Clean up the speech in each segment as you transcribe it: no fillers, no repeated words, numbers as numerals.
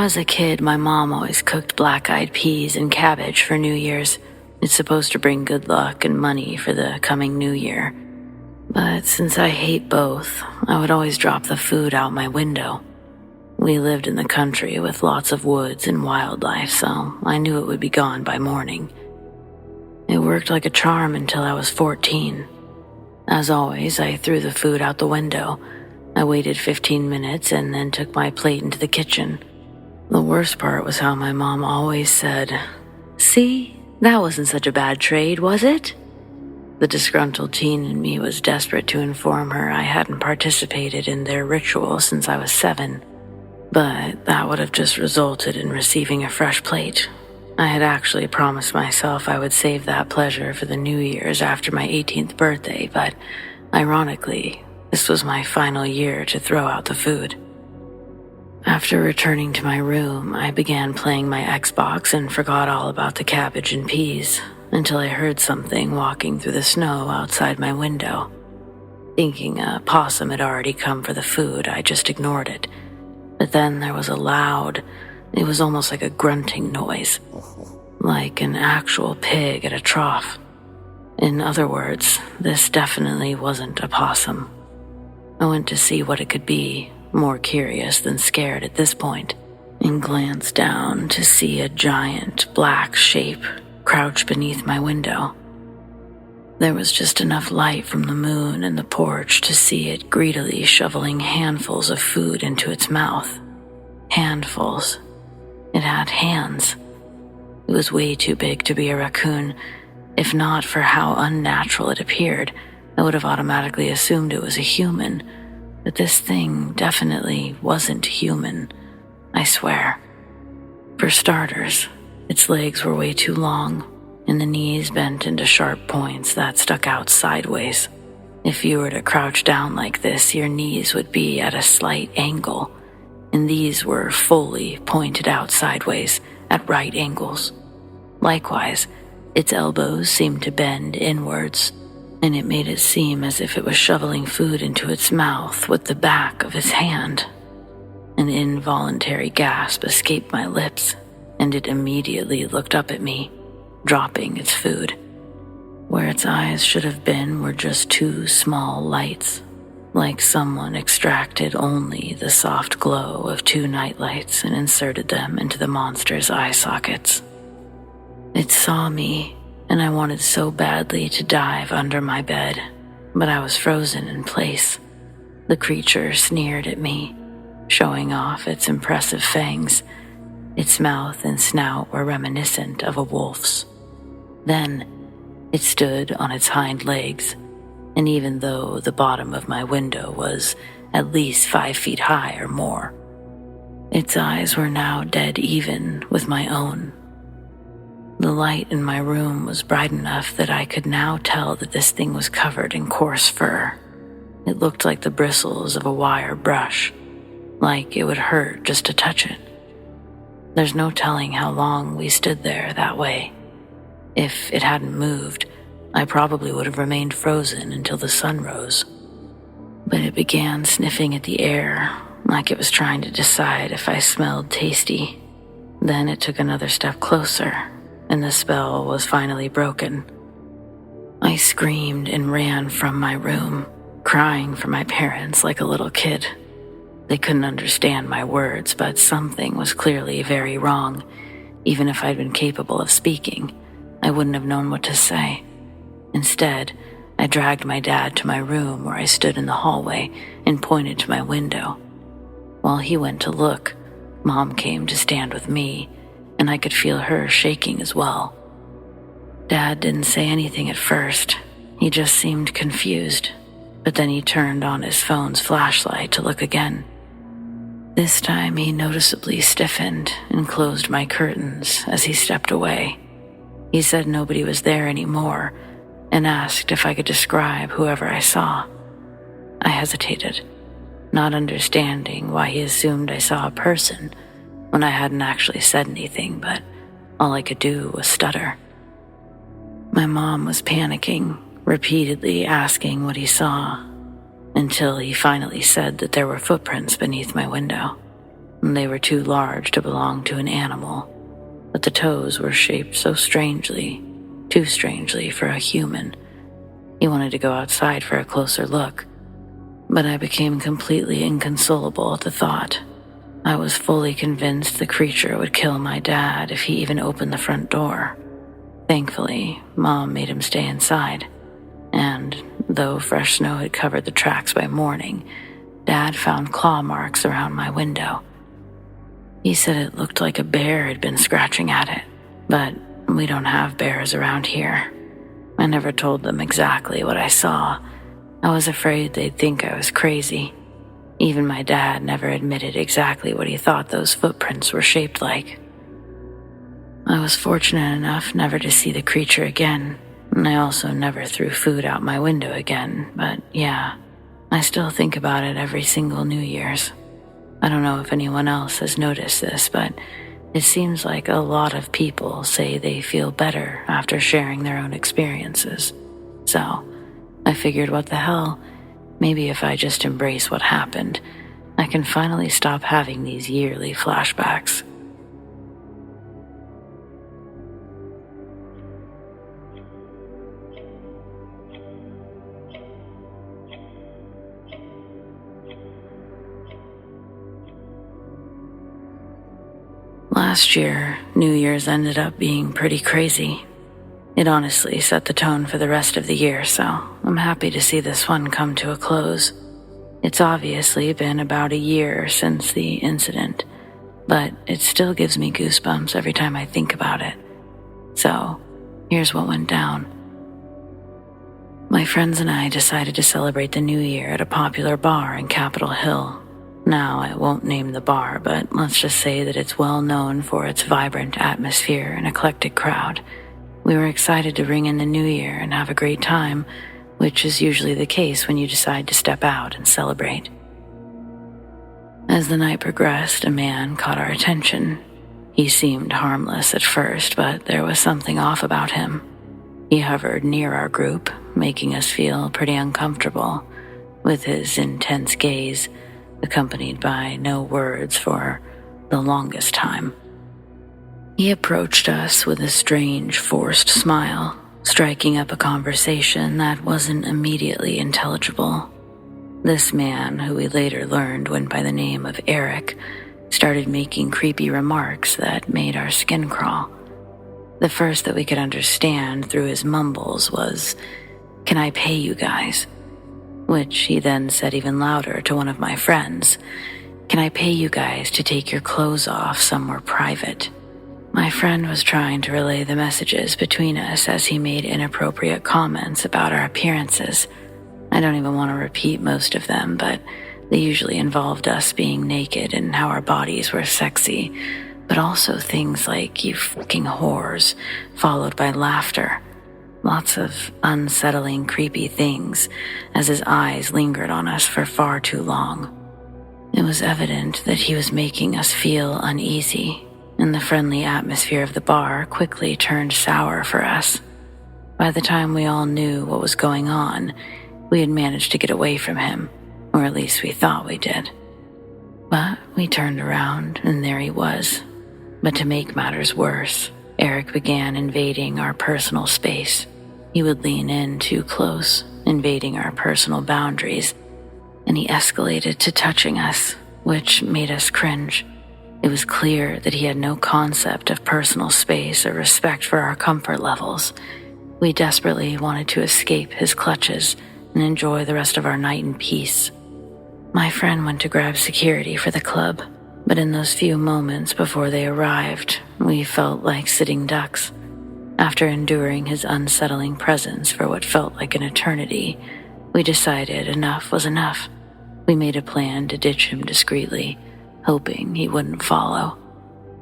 As a kid, my mom always cooked black-eyed peas and cabbage for New Year's. It's supposed to bring good luck and money for the coming new year. But since I hate both, I would always drop the food out my window. We lived in the country with lots of woods and wildlife, so I knew it would be gone by morning. It worked like a charm until I was 14. As always, I threw the food out the window. I waited 15 minutes and then took my plate into the kitchen. The worst part was how my mom always said, "See, that wasn't such a bad trade, was it?" The disgruntled teen in me was desperate to inform her I hadn't participated in their ritual since I was 7. But that would have just resulted in receiving a fresh plate. I had actually promised myself I would save that pleasure for the New Year's after my 18th birthday, but ironically, this was my final year to throw out the food. After returning to my room, I began playing my Xbox and forgot all about the cabbage and peas until I heard something walking through the snow outside my window. Thinking a possum had already come for the food, I just ignored it. But then there was a loud, it was almost like a grunting noise, like an actual pig at a trough. In other words, this definitely wasn't a possum. I went to see what it could be, more curious than scared at this point, and glanced down to see a giant black shape crouched beneath my window. There was just enough light from the moon and the porch to see it greedily shoveling handfuls of food into its mouth. Handfuls. It had hands. It was way too big to be a raccoon. If not for how unnatural it appeared, I would have automatically assumed it was a human. But this thing definitely wasn't human, I swear. For starters, its legs were way too long, and the knees bent into sharp points that stuck out sideways. If you were to crouch down like this, your knees would be at a slight angle, and these were fully pointed out sideways at right angles. Likewise, its elbows seemed to bend inwards, and it made it seem as if it was shoveling food into its mouth with the back of its hand. An involuntary gasp escaped my lips, and it immediately looked up at me, dropping its food. Where its eyes should have been were just two small lights, like someone extracted only the soft glow of two nightlights and inserted them into the monster's eye sockets. It saw me, and I wanted so badly to dive under my bed, but I was frozen in place. The creature sneered at me, showing off its impressive fangs. Its mouth and snout were reminiscent of a wolf's. Then, it stood on its hind legs, and even though the bottom of my window was at least 5 feet high or more, its eyes were now dead even with my own. The light in my room was bright enough that I could now tell that this thing was covered in coarse fur. It looked like the bristles of a wire brush, like it would hurt just to touch it. There's no telling how long we stood there that way. If it hadn't moved, I probably would have remained frozen until the sun rose. But it began sniffing at the air, like it was trying to decide if I smelled tasty. Then it took another step closer, and the spell was finally broken. I screamed and ran from my room, crying for my parents like a little kid. They couldn't understand my words, but something was clearly very wrong. Even if I'd been capable of speaking, I wouldn't have known what to say. Instead, I dragged my dad to my room where I stood in the hallway and pointed to my window. While he went to look, Mom came to stand with me, and I could feel her shaking as well. Dad didn't say anything at first. He just seemed confused, but then he turned on his phone's flashlight to look again. This time he noticeably stiffened and closed my curtains as he stepped away. He said nobody was there anymore and asked if I could describe whoever I saw. I hesitated, not understanding why he assumed I saw a person when I hadn't actually said anything, but all I could do was stutter. My mom was panicking, repeatedly asking what he saw, until he finally said that there were footprints beneath my window. They were too large to belong to an animal, but the toes were shaped so strangely, too strangely for a human. He wanted to go outside for a closer look, but I became completely inconsolable at the thought. I was fully convinced the creature would kill my dad if he even opened the front door. Thankfully, Mom made him stay inside, and though fresh snow had covered the tracks by morning, Dad found claw marks around my window. He said it looked like a bear had been scratching at it, but we don't have bears around here. I never told them exactly what I saw. I was afraid they'd think I was crazy. Even my dad never admitted exactly what he thought those footprints were shaped like. I was fortunate enough never to see the creature again, and I also never threw food out my window again, but yeah, I still think about it every single New Year's. I don't know if anyone else has noticed this, but it seems like a lot of people say they feel better after sharing their own experiences. So, I figured, what the hell, maybe if I just embrace what happened, I can finally stop having these yearly flashbacks. Last year, New Year's ended up being pretty crazy. It honestly set the tone for the rest of the year, so I'm happy to see this one come to a close. It's obviously been about a year since the incident, but it still gives me goosebumps every time I think about it. So, here's what went down. My friends and I decided to celebrate the New Year at a popular bar in Capitol Hill. Now, I won't name the bar, but let's just say that it's well known for its vibrant atmosphere and eclectic crowd. We were excited to ring in the new year and have a great time, which is usually the case when you decide to step out and celebrate. As the night progressed, a man caught our attention. He seemed harmless at first, but there was something off about him. He hovered near our group, making us feel pretty uncomfortable, with his intense gaze, accompanied by no words for the longest time. He approached us with a strange, forced smile, striking up a conversation that wasn't immediately intelligible. This man, who we later learned went by the name of Eric, started making creepy remarks that made our skin crawl. The first that we could understand through his mumbles was, "Can I pay you guys?" Which he then said even louder to one of my friends, "Can I pay you guys to take your clothes off somewhere private?" My friend was trying to relay the messages between us as he made inappropriate comments about our appearances. I don't even want to repeat most of them, but they usually involved us being naked and how our bodies were sexy, but also things like "you fucking whores," followed by laughter. Lots of unsettling, creepy things as his eyes lingered on us for far too long. It was evident that he was making us feel uneasy, and the friendly atmosphere of the bar quickly turned sour for us. By the time we all knew what was going on, we had managed to get away from him, or at least we thought we did. But we turned around, and there he was. But to make matters worse, Eric began invading our personal space. He would lean in too close, invading our personal boundaries, and he escalated to touching us, which made us cringe. It was clear that he had no concept of personal space or respect for our comfort levels. We desperately wanted to escape his clutches and enjoy the rest of our night in peace. My friend went to grab security for the club, but in those few moments before they arrived, we felt like sitting ducks. After enduring his unsettling presence for what felt like an eternity, we decided enough was enough. We made a plan to ditch him discreetly, hoping he wouldn't follow.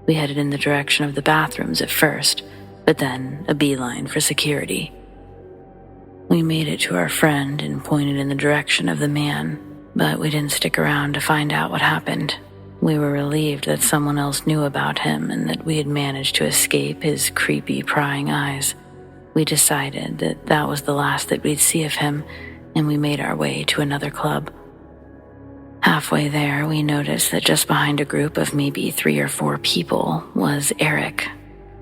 We headed in the direction of the bathrooms at first, but then a beeline for security. We made it to our friend and pointed in the direction of the man, but we didn't stick around to find out what happened. We were relieved that someone else knew about him and that we had managed to escape his creepy, prying eyes. We decided that that was the last that we'd see of him, and we made our way to another club. Halfway there, we noticed that just behind a group of maybe 3 or 4 people was Eric.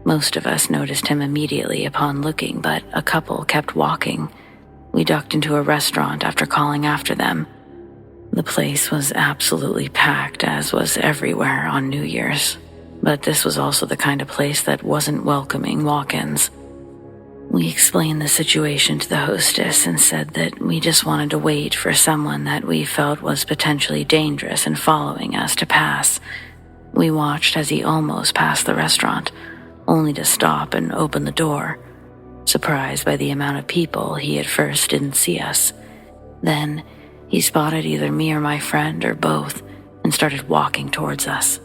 Most of us noticed him immediately upon looking, but a couple kept walking. We ducked into a restaurant after calling after them. The place was absolutely packed, as was everywhere on New Year's. But this was also the kind of place that wasn't welcoming walk-ins. We explained the situation to the hostess and said that we just wanted to wait for someone that we felt was potentially dangerous and following us to pass. We watched as he almost passed the restaurant, only to stop and open the door. Surprised by the amount of people, he at first didn't see us. Then, he spotted either me or my friend or both and started walking towards us,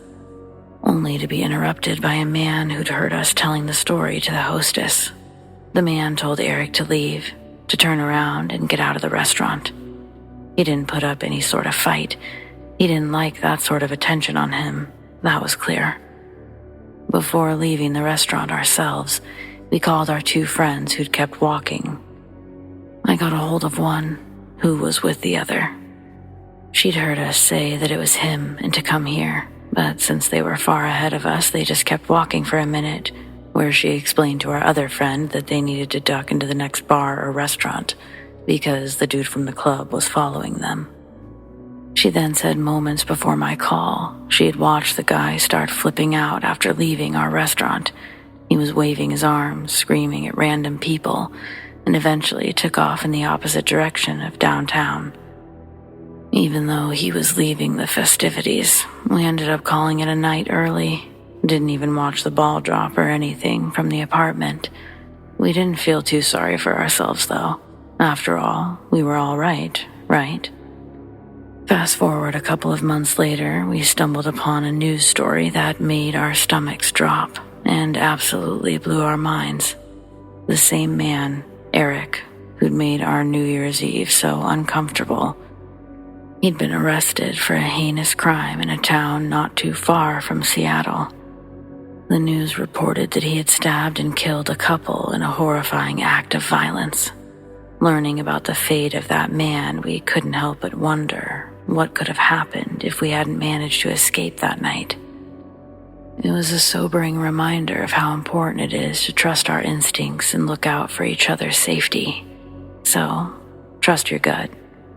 only to be interrupted by a man who'd heard us telling the story to the hostess. The man told Eric to leave, to turn around and get out of the restaurant. He didn't put up any sort of fight. He didn't like that sort of attention on him, that was clear. Before leaving the restaurant ourselves, we called our 2 friends who'd kept walking. I got a hold of one, who was with the other. She'd heard us say that it was him and to come here, but since they were far ahead of us, they just kept walking for a minute, where she explained to our other friend that they needed to duck into the next bar or restaurant because the dude from the club was following them. She then said moments before my call, she had watched the guy start flipping out after leaving our restaurant. He was waving his arms, screaming at random people, and eventually took off in the opposite direction of downtown. Even though he was leaving the festivities, we ended up calling it a night early. Didn't even watch the ball drop or anything from the apartment. We didn't feel too sorry for ourselves, though. After all, we were all right? Fast forward a couple of months later, we stumbled upon a news story that made our stomachs drop and absolutely blew our minds. The same man, Eric, who'd made our New Year's Eve so uncomfortable. He'd been arrested for a heinous crime in a town not too far from Seattle. The news reported that he had stabbed and killed a couple in a horrifying act of violence. Learning about the fate of that man, we couldn't help but wonder what could have happened if we hadn't managed to escape that night. It was a sobering reminder of how important it is to trust our instincts and look out for each other's safety. So, trust your gut.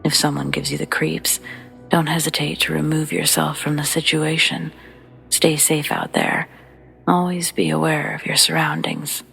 If someone gives you the creeps, don't hesitate to remove yourself from the situation. Stay safe out there. Always be aware of your surroundings.